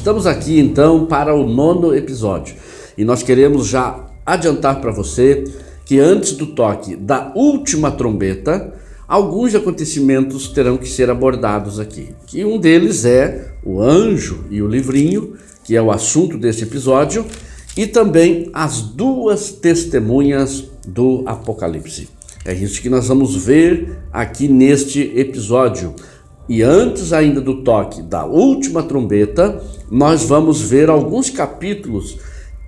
Estamos aqui então para o 9º episódio e nós queremos já adiantar para você que antes do toque da última trombeta, alguns acontecimentos terão que ser abordados aqui. Que um deles é o anjo e o livrinho, que é o assunto desse episódio, e também as duas testemunhas do Apocalipse. É isso que nós vamos ver aqui neste episódio. E antes ainda do toque da última trombeta, nós vamos ver alguns capítulos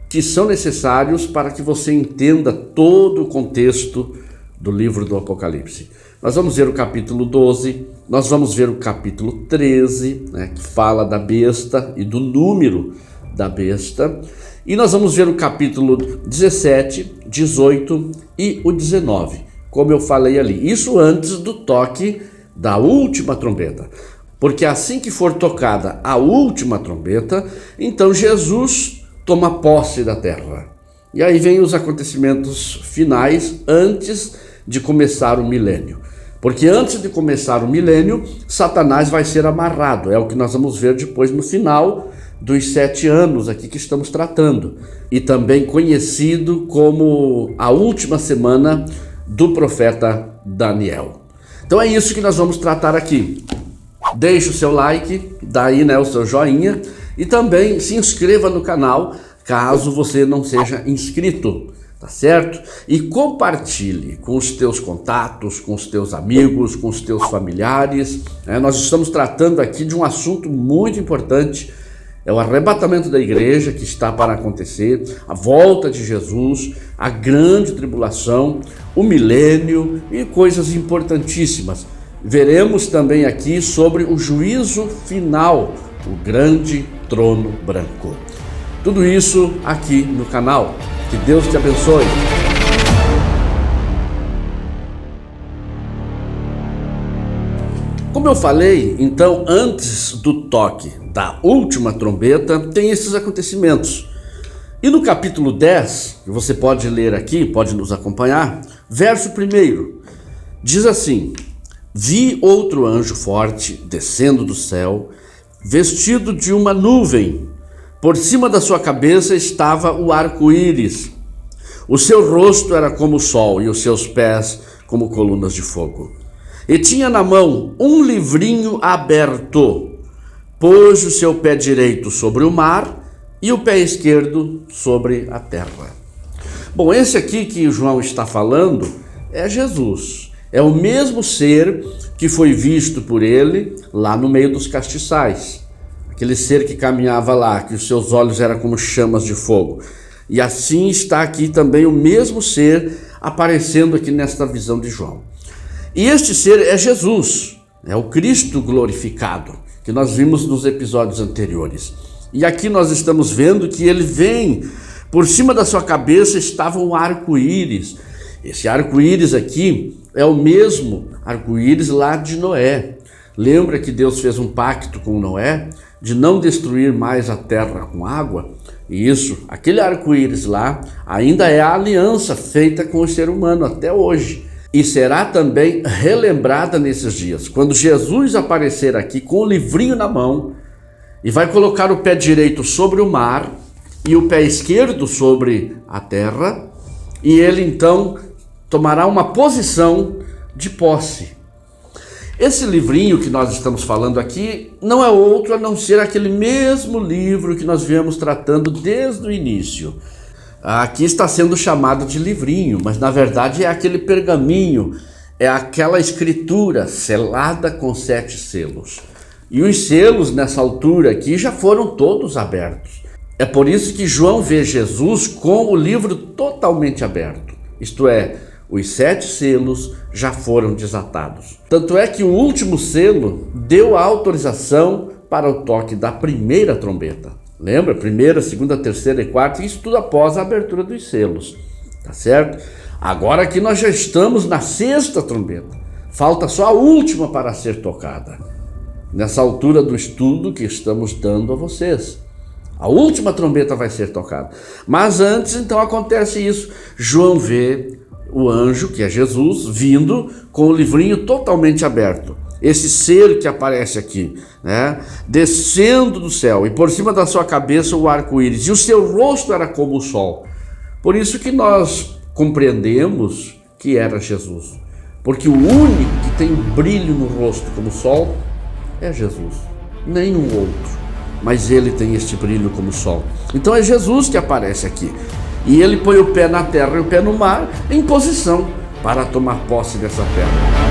que são necessários para que você entenda todo o contexto do livro do Apocalipse. Nós vamos ver o capítulo 12, nós vamos ver o capítulo 13, que fala da besta e do número da besta, e nós vamos ver o capítulo 17, 18 e o 19, como eu falei ali. Isso antes do toque da última trombeta, porque assim que for tocada a última trombeta, então Jesus toma posse da terra. E aí vem os acontecimentos finais antes de começar o milênio. Porque antes de começar o milênio, Satanás vai ser amarrado. É o que nós vamos ver depois no final dos 7 anos aqui que estamos tratando. E também conhecido como a última semana do profeta Daniel. Então é isso que nós vamos tratar aqui. Deixe o seu like, dá aí o seu joinha e também se inscreva no canal caso você não seja inscrito, tá certo? E compartilhe com os teus contatos, com os teus amigos, com os teus familiares. Nós estamos tratando aqui de um assunto muito importante. É o arrebatamento da igreja que está para acontecer, a volta de Jesus, a grande tribulação, o milênio e coisas importantíssimas. Veremos também aqui sobre o juízo final, o grande trono branco. Tudo isso aqui no canal. Que Deus te abençoe. Como eu falei, então, antes do toque da última trombeta, tem esses acontecimentos. E no capítulo 10, que você pode ler aqui, pode nos acompanhar, verso 1, diz assim: Vi outro anjo forte descendo do céu, vestido de uma nuvem. Por cima da sua cabeça estava o arco-íris. O seu rosto era como o sol e os seus pés como colunas de fogo. E tinha na mão um livrinho aberto. Pôs o seu pé direito sobre o mar e o pé esquerdo sobre a terra. Bom, esse aqui que João está falando é Jesus. É o mesmo ser que foi visto por ele lá no meio dos castiçais. Aquele ser que caminhava lá, que os seus olhos eram como chamas de fogo. E assim está aqui também o mesmo ser aparecendo aqui nesta visão de João. E este ser é Jesus, é o Cristo glorificado, que nós vimos nos episódios anteriores. E aqui nós estamos vendo que ele vem, por cima da sua cabeça estava um arco-íris. Esse arco-íris aqui é o mesmo arco-íris lá de Noé. Lembra que Deus fez um pacto com Noé de não destruir mais a terra com água? E isso, aquele arco-íris lá, ainda é a aliança feita com o ser humano até hoje. E será também relembrada nesses dias, quando Jesus aparecer aqui com o livrinho na mão e vai colocar o pé direito sobre o mar e o pé esquerdo sobre a terra, e ele então tomará uma posição de posse. Esse livrinho que nós estamos falando aqui não é outro a não ser aquele mesmo livro que nós viemos tratando desde o início. Aqui está sendo chamado de livrinho, mas na verdade é aquele pergaminho, é aquela escritura selada com 7 selos. E os selos nessa altura aqui já foram todos abertos. É por isso que João vê Jesus com o livro totalmente aberto. Isto é, os 7 selos já foram desatados. Tanto é que o último selo deu a autorização para o toque da primeira trombeta. Lembra? Primeira, segunda, terceira e quarta, isso tudo após a abertura dos selos. Tá certo? Agora aqui nós já estamos na 6ª trombeta. Falta só a última para ser tocada. Nessa altura do estudo que estamos dando a vocês. A última trombeta vai ser tocada. Mas antes, então, acontece isso. João vê o anjo, que é Jesus, vindo com o livrinho totalmente aberto. esse ser que aparece aqui, né, descendo do céu, e por cima da sua cabeça o arco-íris, e o seu rosto era como o sol. Por isso que nós compreendemos que era Jesus, porque o único que tem brilho no rosto como o sol é Jesus, nenhum outro, mas ele tem este brilho como o sol. Então é Jesus que aparece aqui, e ele põe o pé na terra e o pé no mar, em posição para tomar posse dessa terra.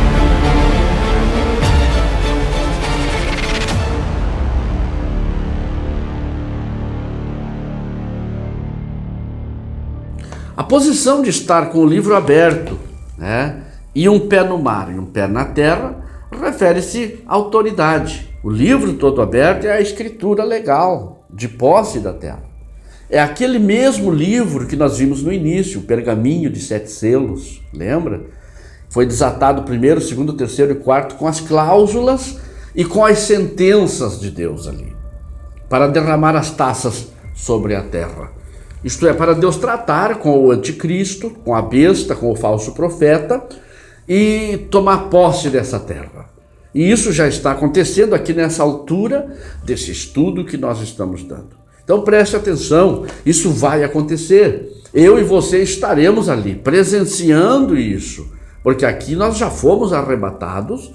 A posição de estar com o livro aberto, né, e um pé no mar e um pé na terra, refere-se à autoridade. O livro todo aberto é a escritura legal de posse da terra. É aquele mesmo livro que nós vimos no início, o pergaminho de 7 selos, lembra? Foi desatado o primeiro, o segundo, o terceiro e o quarto com as cláusulas e com as sentenças de Deus ali, para derramar as taças sobre a terra. Isto é, para Deus tratar com o anticristo, com a besta, com o falso profeta e tomar posse dessa terra. E isso já está acontecendo aqui nessa altura desse estudo que nós estamos dando. Então preste atenção, isso vai acontecer. Eu e você estaremos ali presenciando isso, porque aqui nós já fomos arrebatados,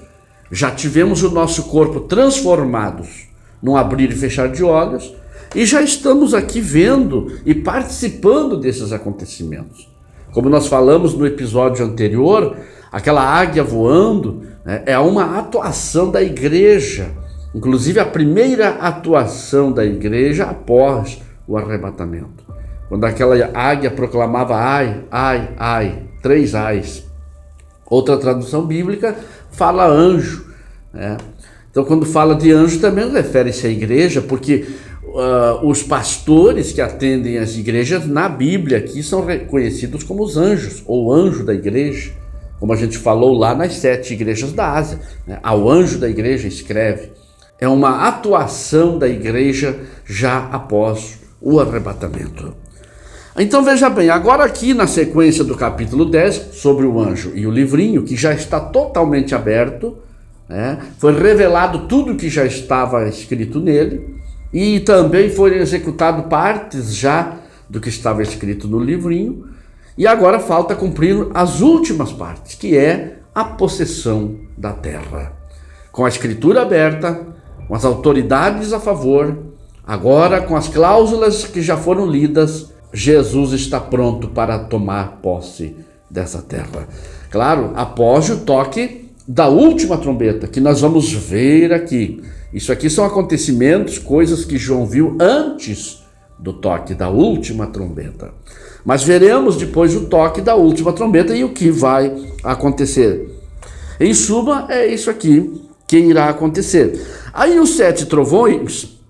já tivemos o nosso corpo transformados num abrir e fechar de olhos, e já estamos aqui vendo e participando desses acontecimentos. Como nós falamos no episódio anterior, aquela águia voando, né, é uma atuação da igreja, inclusive a primeira atuação da igreja após o arrebatamento. Quando aquela águia proclamava ai, ai, ai, 3 ais. Outra tradução bíblica fala anjo, né? Então quando fala de anjo também refere-se à igreja, porque os pastores que atendem as igrejas na Bíblia aqui são reconhecidos como os anjos, ou anjo da igreja, como a gente falou lá nas 7 igrejas da Ásia, né? Ao anjo da igreja escreve. É uma atuação da igreja já após o arrebatamento. Então veja bem, agora aqui na sequência do capítulo 10, sobre o anjo e o livrinho, que já está totalmente aberto, né? Foi revelado tudo que já estava escrito nele, e também foram executadas partes já do que estava escrito no livrinho, e agora falta cumprir as últimas partes, que é a possessão da terra. Com a escritura aberta, com as autoridades a favor, agora com as cláusulas que já foram lidas, Jesus está pronto para tomar posse dessa terra. Claro, após o toque da última trombeta, que nós vamos ver aqui. Isso aqui são acontecimentos, coisas que João viu antes do toque da última trombeta. Mas veremos depois o toque da última trombeta e o que vai acontecer. Em suma, é isso aqui que irá acontecer. Aí os 7 trovões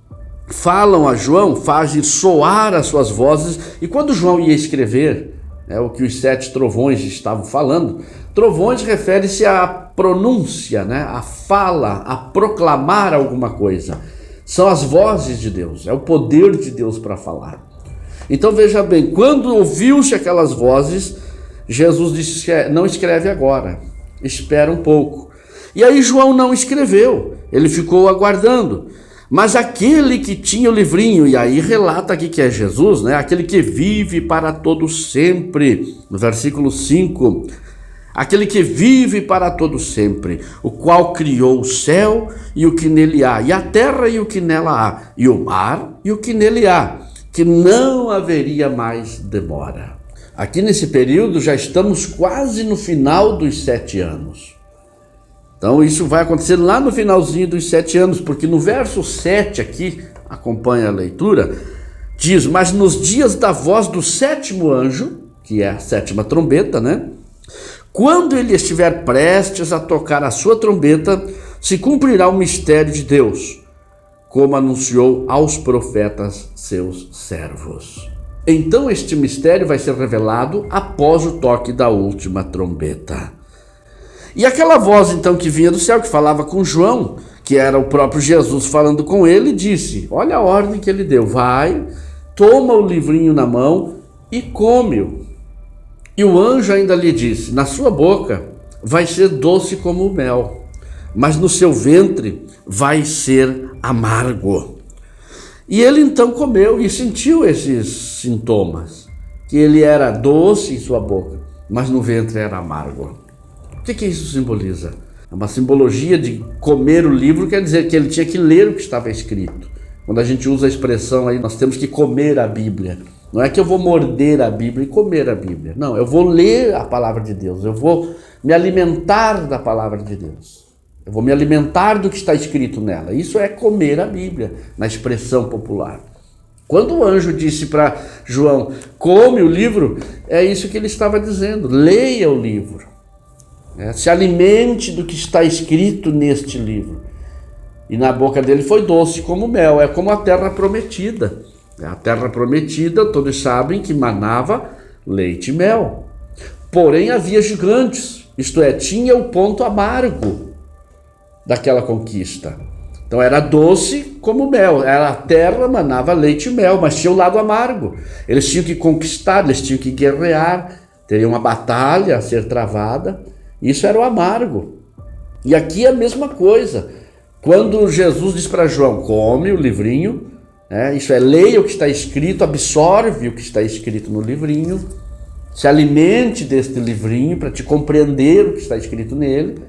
falam a João, fazem soar as suas vozes, e quando João ia escrever o que os 7 trovões estavam falando, trovões refere-se à pronúncia, né? A fala, a proclamar alguma coisa. São as vozes de Deus, é o poder de Deus para falar. Então veja bem, quando ouviu-se aquelas vozes, Jesus disse: não escreve agora, espera um pouco. E aí João não escreveu, ele ficou aguardando. Mas aquele que tinha o livrinho, e aí relata aqui que é Jesus, né? Aquele que vive para todo sempre, no versículo 5, aquele que vive para todo sempre, o qual criou o céu e o que nele há, e a terra e o que nela há, e o mar e o que nele há, que não haveria mais demora. Aqui nesse período já estamos quase no final dos 7 anos. Então isso vai acontecer lá no finalzinho dos 7 anos, porque no verso 7 aqui, acompanha a leitura, diz: mas nos dias da voz do 7º anjo, que é a 7ª trombeta, né? Quando ele estiver prestes a tocar a sua trombeta, se cumprirá o mistério de Deus, como anunciou aos profetas seus servos. Então este mistério vai ser revelado após o toque da última trombeta. E aquela voz então que vinha do céu, que falava com João, que era o próprio Jesus falando com ele, disse: olha a ordem que ele deu, vai, toma o livrinho na mão e come-o. E o anjo ainda lhe disse: na sua boca vai ser doce como o mel, mas no seu ventre vai ser amargo. E ele então comeu e sentiu esses sintomas, que ele era doce em sua boca, mas no ventre era amargo. O que isso simboliza? É uma simbologia de comer o livro, quer dizer que ele tinha que ler o que estava escrito. Quando a gente usa a expressão aí, nós temos que comer a Bíblia. Não é que eu vou morder a Bíblia e comer a Bíblia. Não, eu vou ler a palavra de Deus. Eu vou me alimentar da palavra de Deus. Eu vou me alimentar do que está escrito nela. Isso é comer a Bíblia, na expressão popular. Quando o anjo disse para João, come o livro, é isso que ele estava dizendo. Leia o livro. Se alimente do que está escrito neste livro. E na boca dele foi doce como mel. É como a terra prometida. A terra prometida, todos sabem que manava leite e mel. Porém havia gigantes, isto é, tinha o ponto amargo daquela conquista. Então era doce como mel, era a terra, manava leite e mel, mas tinha o lado amargo. Eles tinham que conquistar, eles tinham que guerrear, teria uma batalha a ser travada. Isso era o amargo. E aqui é a mesma coisa. Quando Jesus diz para João, come o livrinho, isso é, leia o que está escrito, absorve o que está escrito no livrinho, se alimente deste livrinho para te compreender o que está escrito nele.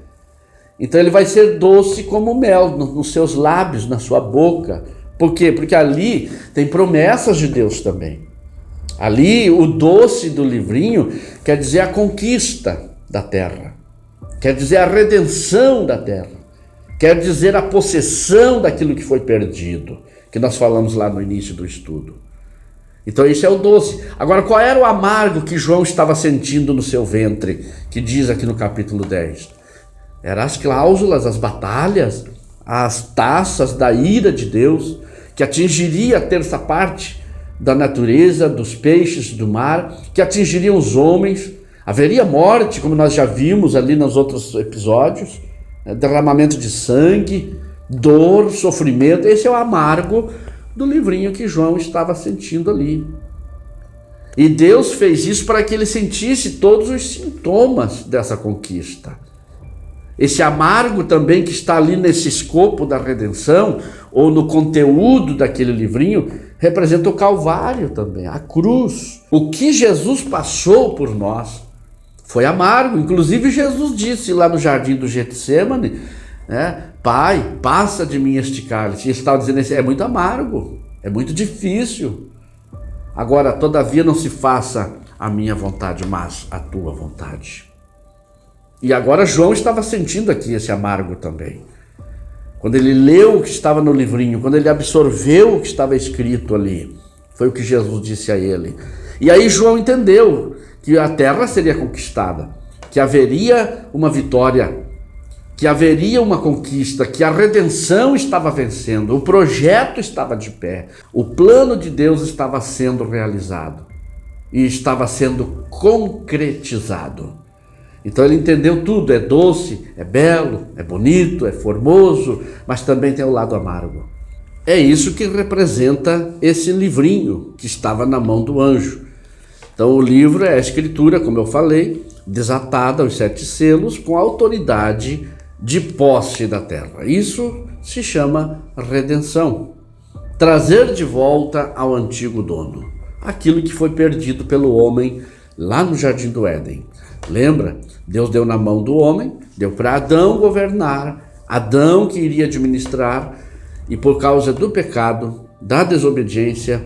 Então ele vai ser doce como mel nos seus lábios, na sua boca. Por quê? Porque ali tem promessas de Deus também. Ali o doce do livrinho quer dizer a conquista da terra, quer dizer a redenção da terra, quer dizer a possessão daquilo que foi perdido, que nós falamos lá no início do estudo. Então esse é o doce. Agora, qual era o amargo que João estava sentindo no seu ventre, que diz aqui no capítulo 10? Eram as cláusulas, as batalhas, as taças da ira de Deus, que atingiria a terça parte da natureza, dos peixes do mar, que atingiriam os homens. Haveria morte, como nós já vimos ali nos outros episódios, derramamento de sangue, dor, sofrimento. Esse é o amargo do livrinho que João estava sentindo ali. E Deus fez isso para que ele sentisse todos os sintomas dessa conquista. Esse amargo também que está ali nesse escopo da redenção, ou no conteúdo daquele livrinho, representa o Calvário também, a cruz. O que Jesus passou por nós foi amargo. Inclusive Jesus disse lá no jardim do Getsêmani, Pai, passa de mim este cálice. Ele estava dizendo, é muito amargo, é muito difícil. Agora, todavia, não se faça a minha vontade, mas a tua vontade. E agora João estava sentindo aqui esse amargo também. Quando ele leu o que estava no livrinho, quando ele absorveu o que estava escrito ali, foi o que Jesus disse a ele. E aí João entendeu que a terra seria conquistada, que haveria uma vitória, que haveria uma conquista, que a redenção estava vencendo, o projeto estava de pé, o plano de Deus estava sendo realizado e estava sendo concretizado. Então ele entendeu tudo, é doce, é belo, é bonito, é formoso, mas também tem o lado amargo. É isso que representa esse livrinho que estava na mão do anjo. Então o livro é a escritura, como eu falei, desatada aos 7 selos, com autoridade de posse da terra. Isso se chama redenção. Trazer de volta ao antigo dono, aquilo que foi perdido pelo homem lá no Jardim do Éden. Lembra? Deus deu na mão do homem, deu para Adão governar, Adão que iria administrar, e por causa do pecado, da desobediência,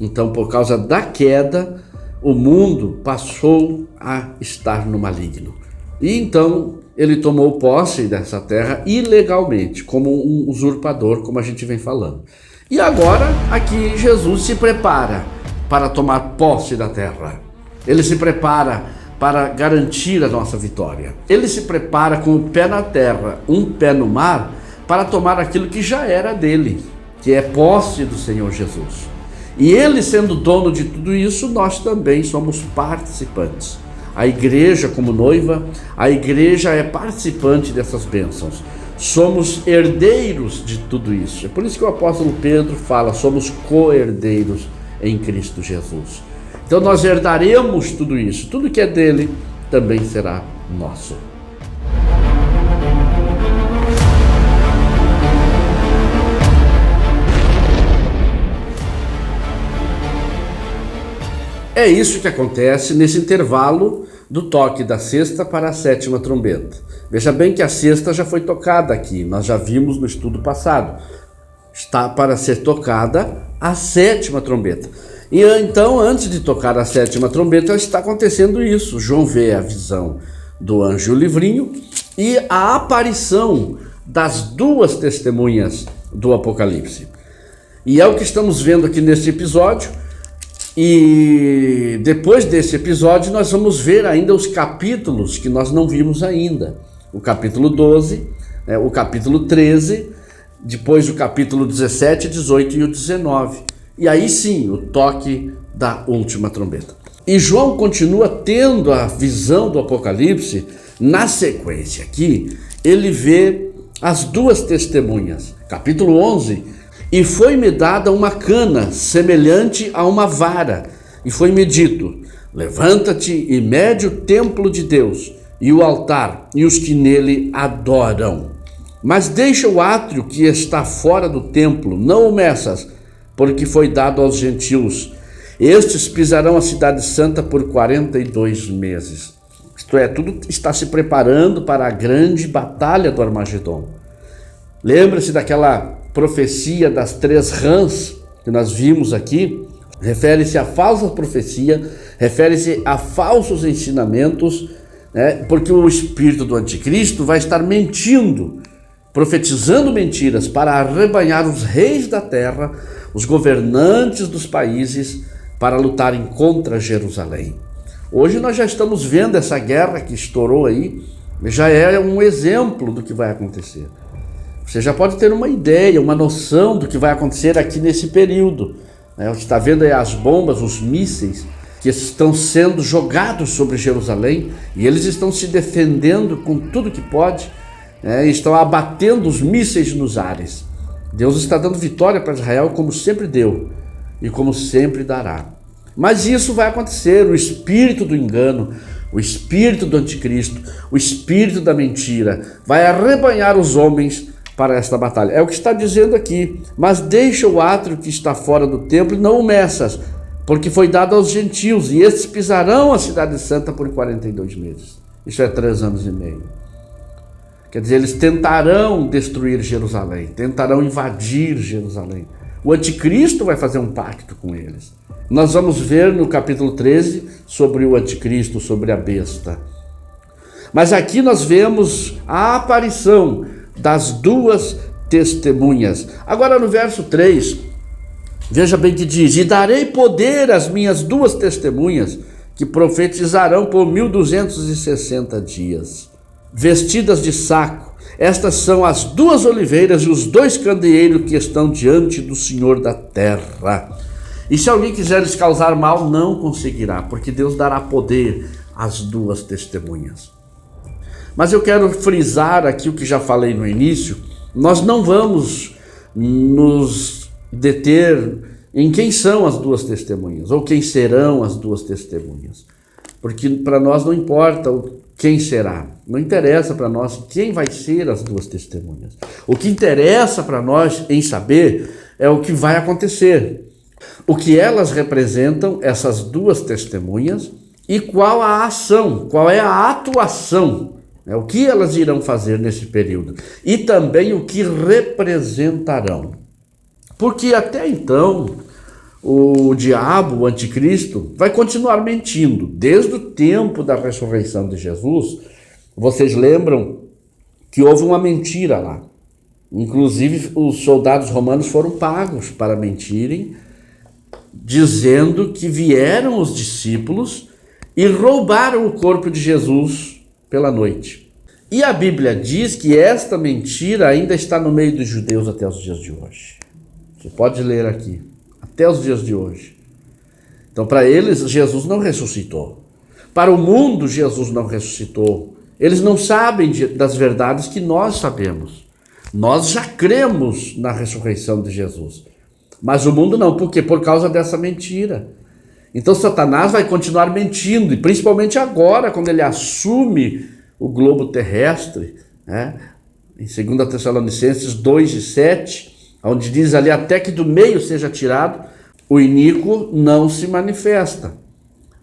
então por causa da queda, o mundo passou a estar no maligno. E então ele tomou posse dessa terra ilegalmente, como um usurpador, como a gente vem falando. E agora aqui Jesus se prepara para tomar posse da terra. Ele se prepara para garantir a nossa vitória. Ele se prepara com o pé na terra, um pé no mar, para tomar aquilo que já era dele, que é posse do Senhor Jesus. E ele sendo dono de tudo isso, nós também somos participantes. A igreja como noiva, a igreja é participante dessas bênçãos. Somos herdeiros de tudo isso. É por isso que o apóstolo Pedro fala, somos co-herdeiros em Cristo Jesus. Então nós herdaremos tudo isso, tudo que é dele também será nosso. É isso que acontece nesse intervalo do toque da sexta para a sétima trombeta. Veja bem que a sexta já foi tocada aqui, nós já vimos no estudo passado. Está para ser tocada a sétima trombeta. E então, antes de tocar a sétima trombeta, está acontecendo isso. João vê a visão do anjo livrinho e a aparição das duas testemunhas do Apocalipse. E é o que estamos vendo aqui neste episódio. E depois desse episódio nós vamos ver ainda os capítulos que nós não vimos ainda. O capítulo 12, o capítulo 13, depois o capítulo 17, 18 e o 19. E aí sim, o toque da última trombeta. E João continua tendo a visão do Apocalipse. Na sequência aqui, ele vê as duas testemunhas. Capítulo 11, e foi-me dada uma cana semelhante a uma vara, e foi-me dito: levanta-te e mede o templo de Deus, e o altar, e os que nele adoram. Mas deixa o átrio que está fora do templo, não o meças, porque foi dado aos gentios. Estes pisarão a cidade santa por 42 meses. Isto é, tudo está se preparando para a grande batalha do Armagedon. Lembra-se daquela profecia das 3 rãs que nós vimos aqui? Refere-se a falsa profecia, refere-se a falsos ensinamentos, porque o espírito do anticristo vai estar mentindo, profetizando mentiras para arrebanhar os reis da terra, os governantes dos países, para lutarem contra Jerusalém. Hoje nós já estamos vendo essa guerra que estourou aí, já é um exemplo do que vai acontecer. Você já pode ter uma ideia, uma noção do que vai acontecer aqui nesse período. Você está vendo aí as bombas, os mísseis que estão sendo jogados sobre Jerusalém, e eles estão se defendendo com tudo que pode, estão abatendo os mísseis nos ares. Deus está dando vitória para Israel, como sempre deu e como sempre dará. Mas isso vai acontecer. O espírito do engano, o espírito do anticristo, o espírito da mentira vai arrebanhar os homens para esta batalha. É o que está dizendo aqui. Mas deixa o átrio que está fora do templo e não o meças, porque foi dado aos gentios, e estes pisarão a cidade santa por 42 meses. Isso é 3 anos e meio. Quer dizer, eles tentarão destruir Jerusalém, tentarão invadir Jerusalém. O anticristo vai fazer um pacto com eles. Nós vamos ver no capítulo 13 sobre o anticristo, sobre a besta. Mas aqui nós vemos a aparição das duas testemunhas. Agora no verso 3, veja bem que diz: e darei poder às minhas duas testemunhas, que profetizarão por 1260 dias, vestidas de saco. Estas são as 2 oliveiras e os 2 candeeiros que estão diante do Senhor da terra. E se alguém quiser lhes causar mal, não conseguirá, porque Deus dará poder às 2 testemunhas. Mas eu quero frisar aqui o que já falei no início. Nós não vamos nos deter em quem são as 2 testemunhas, ou quem serão as 2 testemunhas. Porque para nós não importa quem será, não interessa para nós quem vai ser as 2 testemunhas. O que interessa para nós em saber é o que vai acontecer, o que elas representam, essas 2 testemunhas, e qual a ação, qual é a atuação, o que elas irão fazer nesse período, e também o que representarão. Porque até então, o diabo, o anticristo, vai continuar mentindo. Desde o tempo da ressurreição de Jesus, vocês lembram que houve uma mentira lá. Inclusive, os soldados romanos foram pagos para mentirem, dizendo que vieram os discípulos e roubaram o corpo de Jesus pela noite. E a Bíblia diz que esta mentira ainda está no meio dos judeus até os dias de hoje. Você pode ler aqui. Até os dias de hoje. Então, para eles, Jesus não ressuscitou. Para o mundo, Jesus não ressuscitou. Eles não sabem das verdades que nós sabemos. Nós já cremos na ressurreição de Jesus. Mas o mundo não. Por quê? Por causa dessa mentira. Então, Satanás vai continuar mentindo. E principalmente agora, quando ele assume o globo terrestre, em 2 Tessalonicenses 2:7, onde diz ali: até que do meio seja tirado, o iníquo não se manifesta.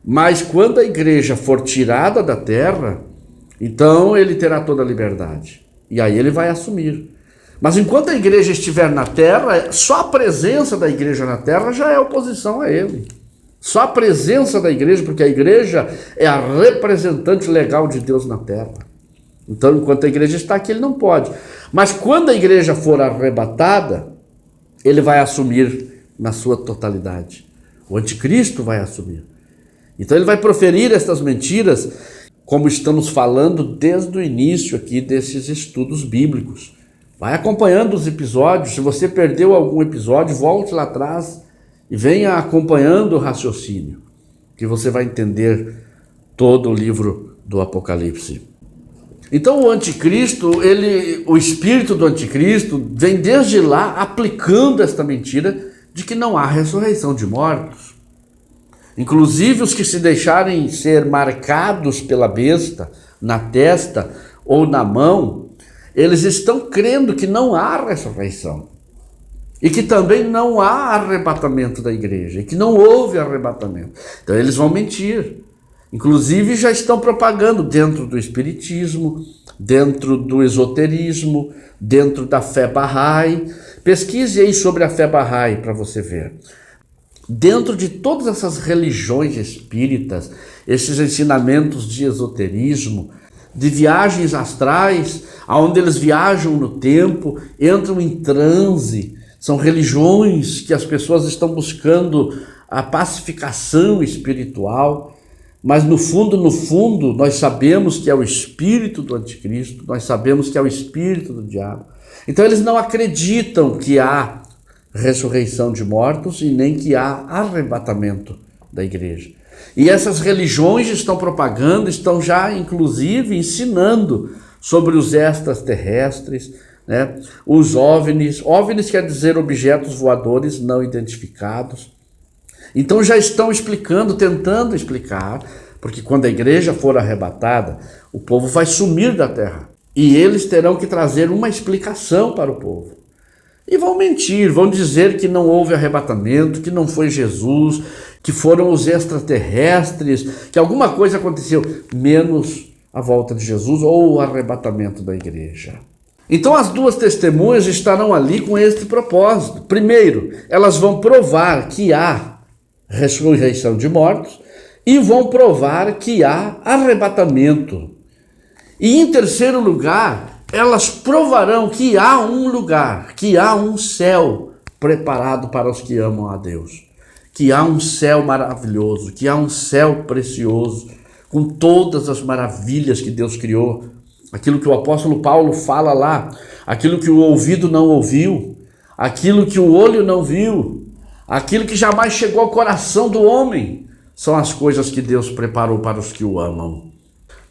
Mas quando a igreja for tirada da terra, então ele terá toda a liberdade. E aí ele vai assumir. Mas enquanto a igreja estiver na terra, só a presença da igreja na terra já é oposição a ele. Só a presença da igreja, porque a igreja é a representante legal de Deus na terra. Então, enquanto a igreja está aqui, ele não pode. Mas quando a igreja for arrebatada, ele vai assumir na sua totalidade. O anticristo vai assumir. Então ele vai proferir estas mentiras, como estamos falando desde o início aqui desses estudos bíblicos. Vai acompanhando os episódios. Se você perdeu algum episódio, volte lá atrás e venha acompanhando o raciocínio, que você vai entender todo o livro do Apocalipse. Então o anticristo, o espírito do anticristo, vem desde lá aplicando esta mentira de que não há ressurreição de mortos. Inclusive os que se deixarem ser marcados pela besta na testa ou na mão, eles estão crendo que não há ressurreição. E que também não há arrebatamento da igreja. E que não houve arrebatamento. Então eles vão mentir. Inclusive já estão propagando dentro do espiritismo, dentro do esoterismo, dentro da fé Bahá'í. Pesquise aí sobre a fé Bahá'í para você ver. Dentro de todas essas religiões espíritas, esses ensinamentos de esoterismo, de viagens astrais, onde eles viajam no tempo, entram em transe, são religiões que as pessoas estão buscando a pacificação espiritual, mas no fundo, nós sabemos que é o espírito do anticristo, nós sabemos que é o espírito do diabo. Então eles não acreditam que há ressurreição de mortos e nem que há arrebatamento da igreja. E essas religiões estão propagando, estão já inclusive ensinando sobre os extraterrestres, né? Os OVNIs. OVNIs quer dizer objetos voadores não identificados. Então já estão explicando, tentando explicar, porque quando a igreja for arrebatada, o povo vai sumir da terra. E eles terão que trazer uma explicação para o povo. E vão mentir, vão dizer que não houve arrebatamento, que não foi Jesus, que foram os extraterrestres, que alguma coisa aconteceu, menos a volta de Jesus ou o arrebatamento da igreja. Então as duas testemunhas estarão ali com este propósito. Primeiro, elas vão provar que há ressurreição de mortos e vão provar que há arrebatamento. E em terceiro lugar, elas provarão que há um lugar, que há um céu preparado para os que amam a Deus, que há um céu maravilhoso, que há um céu precioso, com todas as maravilhas que Deus criou, aquilo que o apóstolo Paulo fala lá, aquilo que o ouvido não ouviu, aquilo que o olho não viu, aquilo que jamais chegou ao coração do homem, são as coisas que Deus preparou para os que o amam.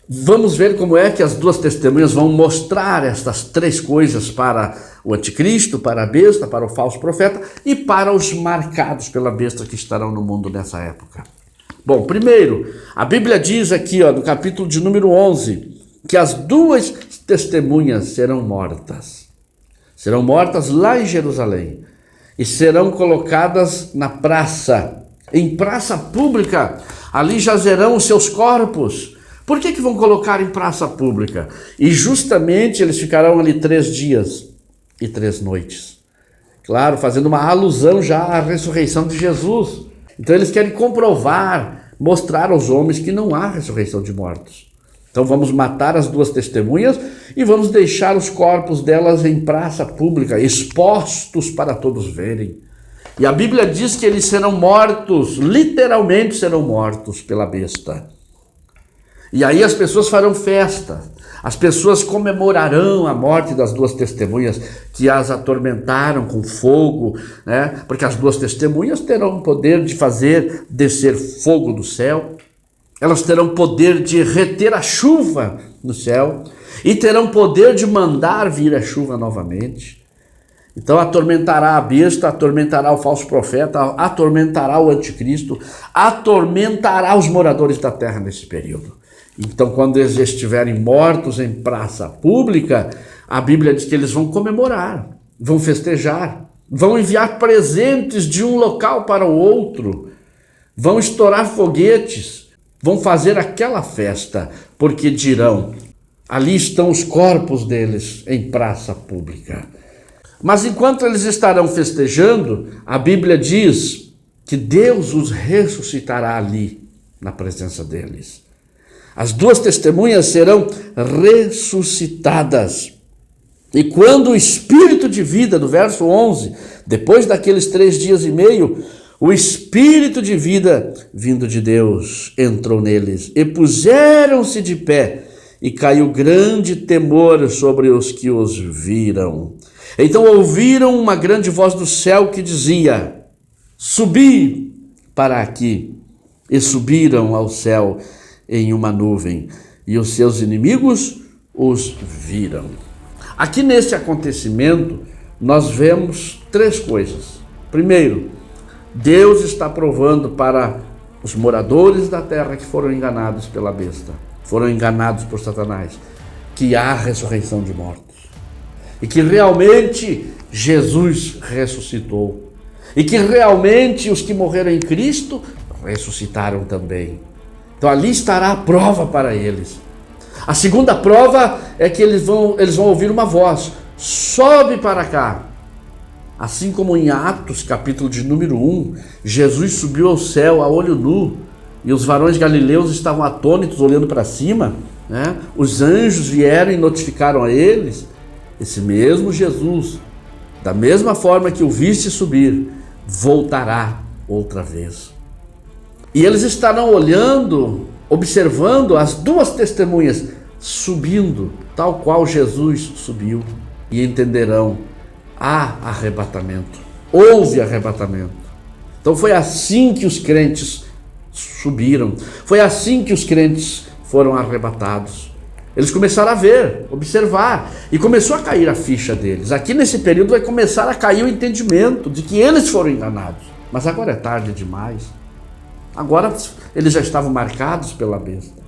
Vamos ver como é que as duas testemunhas vão mostrar estas três coisas para o anticristo, para a besta, para o falso profeta e para os marcados pela besta que estarão no mundo nessa época. Bom, primeiro, a Bíblia diz aqui, no capítulo de número 11, que as duas testemunhas serão mortas. Serão mortas lá em Jerusalém e serão colocadas na praça, em praça pública. Ali jazerão os seus corpos. Por que vão colocar em praça pública? E justamente eles ficarão ali 3 dias e 3 noites. Claro, fazendo uma alusão já à ressurreição de Jesus. Então eles querem comprovar, mostrar aos homens que não há ressurreição de mortos. Então vamos matar as duas testemunhas e vamos deixar os corpos delas em praça pública, expostos para todos verem. E a Bíblia diz que eles serão mortos, literalmente serão mortos pela besta. E aí as pessoas farão festa, as pessoas comemorarão a morte das duas testemunhas que as atormentaram com fogo, né? Porque as duas testemunhas terão o poder de fazer descer fogo do céu, elas terão poder de reter a chuva no céu e terão poder de mandar vir a chuva novamente. Então atormentará a besta, atormentará o falso profeta, atormentará o anticristo, atormentará os moradores da terra nesse período. Então, quando eles estiverem mortos em praça pública, a Bíblia diz que eles vão comemorar, vão festejar, vão enviar presentes de um local para o outro, vão estourar foguetes, vão fazer aquela festa, porque dirão: ali estão os corpos deles em praça pública. Mas enquanto eles estarão festejando, a Bíblia diz que Deus os ressuscitará ali, na presença deles. As duas testemunhas serão ressuscitadas. E quando o Espírito de vida, do verso 11, depois daqueles 3 dias e meio, o Espírito de vida vindo de Deus entrou neles e puseram-se de pé, e caiu grande temor sobre os que os viram. Então ouviram uma grande voz do céu que dizia: subi para aqui. E subiram ao céu em uma nuvem, e os seus inimigos os viram. Aqui nesse acontecimento, nós vemos 3 coisas. Primeiro, Deus está provando para os moradores da terra que foram enganados pela besta, foram enganados por Satanás, que há ressurreição de mortos. E que realmente Jesus ressuscitou. E que realmente os que morreram em Cristo ressuscitaram também. Então ali estará a prova para eles. A segunda prova é que eles vão ouvir uma voz: sobe para cá. Assim como em Atos, capítulo de número 1, Jesus subiu ao céu a olho nu, e os varões galileus estavam atônitos olhando para cima, né? Os anjos vieram e notificaram a eles. Esse mesmo Jesus, da mesma forma que o viste subir, voltará outra vez. E eles estarão olhando, observando as 2 testemunhas subindo, tal qual Jesus subiu, e entenderão: há arrebatamento, houve arrebatamento. Então foi assim que os crentes subiram, foi assim que os crentes foram arrebatados. Eles começaram a ver, observar, e começou a cair a ficha deles. Aqui nesse período vai começar a cair o entendimento de que eles foram enganados. Mas agora é tarde demais. Agora eles já estavam marcados pela besta.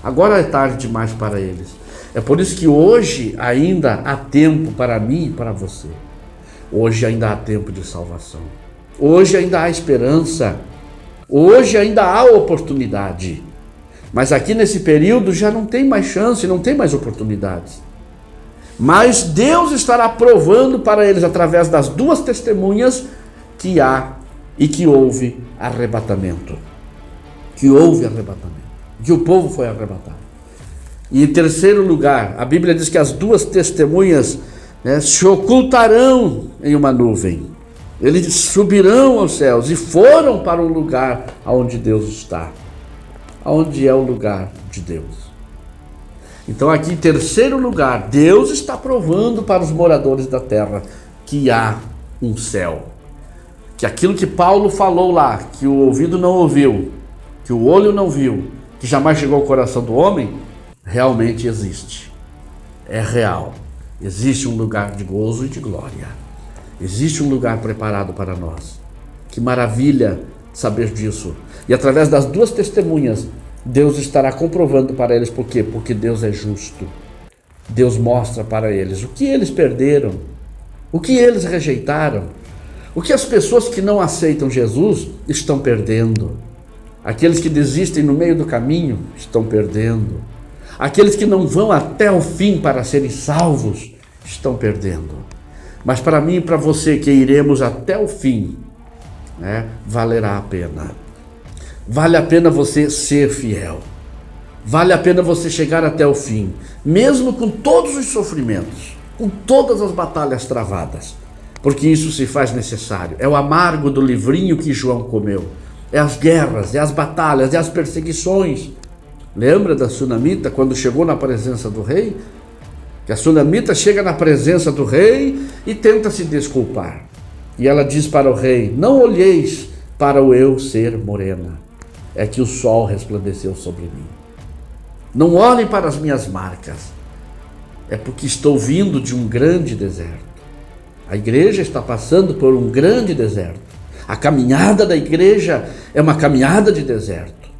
Agora é tarde demais para eles. É por isso que hoje ainda há tempo para mim e para você. Hoje ainda há tempo de salvação. Hoje ainda há esperança. Hoje ainda há oportunidade. Mas aqui nesse período já não tem mais chance, não tem mais oportunidades. Mas Deus estará provando para eles, através das 2 testemunhas, que há e que houve arrebatamento. Que houve arrebatamento. Que o povo foi arrebatado. E em terceiro lugar, a Bíblia diz que as 2 testemunhas, né, se ocultarão em uma nuvem. Eles subirão aos céus e foram para o lugar onde Deus está. Onde é o lugar de Deus. Então aqui em terceiro lugar, Deus está provando para os moradores da terra que há um céu. Que aquilo que Paulo falou lá, que o ouvido não ouviu, que o olho não viu, que jamais chegou ao coração do homem, realmente existe. É real. Existe um lugar de gozo e de glória. Existe um lugar preparado para nós. Que maravilha saber disso. E através das 2 testemunhas, Deus estará comprovando para eles. Por quê? Porque Deus é justo. Deus mostra para eles o que eles perderam, o que eles rejeitaram, o que as pessoas que não aceitam Jesus estão perdendo. Aqueles que desistem no meio do caminho estão perdendo. Aqueles que não vão até o fim para serem salvos estão perdendo. Mas para mim e para você que iremos até o fim, né, valerá a pena. Vale a pena você ser fiel. Vale a pena você chegar até o fim, mesmo com todos os sofrimentos, com todas as batalhas travadas, porque isso se faz necessário. É o amargo do livrinho que João comeu. É as guerras, é as batalhas, é as perseguições. Lembra da sunamita quando chegou na presença do rei? Que a sunamita chega na presença do rei e tenta se desculpar. E ela diz para o rei: não olheis para o eu ser morena, é que o sol resplandeceu sobre mim. Não olhem para as minhas marcas, é porque estou vindo de um grande deserto. A igreja está passando por um grande deserto. A caminhada da igreja é uma caminhada de deserto.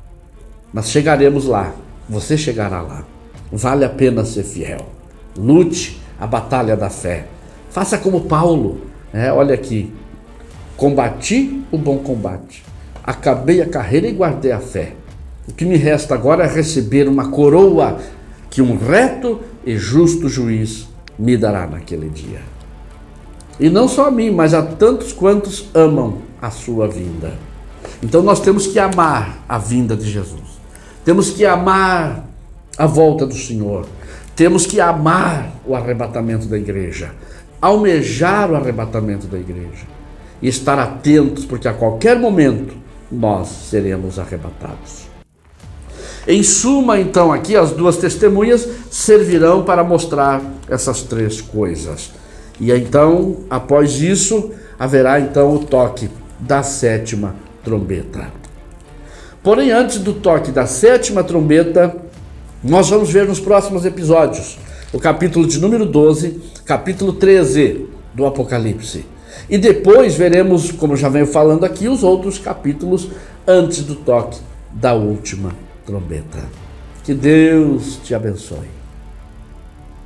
Mas chegaremos lá, você chegará lá. Vale a pena ser fiel. Lute a batalha da fé. Faça como Paulo, olha aqui. Combati o bom combate. Acabei a carreira e guardei a fé. O que me resta agora é receber uma coroa que um reto e justo juiz me dará naquele dia. E não só a mim, mas a tantos quantos amam a sua vinda. Então nós temos que amar a vinda de Jesus. Temos que amar a volta do Senhor. Temos que amar o arrebatamento da igreja. Almejar o arrebatamento da igreja. E estar atentos, porque a qualquer momento nós seremos arrebatados. Em suma, então, aqui as duas testemunhas servirão para mostrar essas três coisas. E então, após isso, haverá então o toque da sétima trombeta. Porém, antes do toque da sétima trombeta, nós vamos ver nos próximos episódios o capítulo de número 12, capítulo 13 do Apocalipse. E depois veremos, como já venho falando aqui, os outros capítulos antes do toque da última trombeta. Que Deus te abençoe.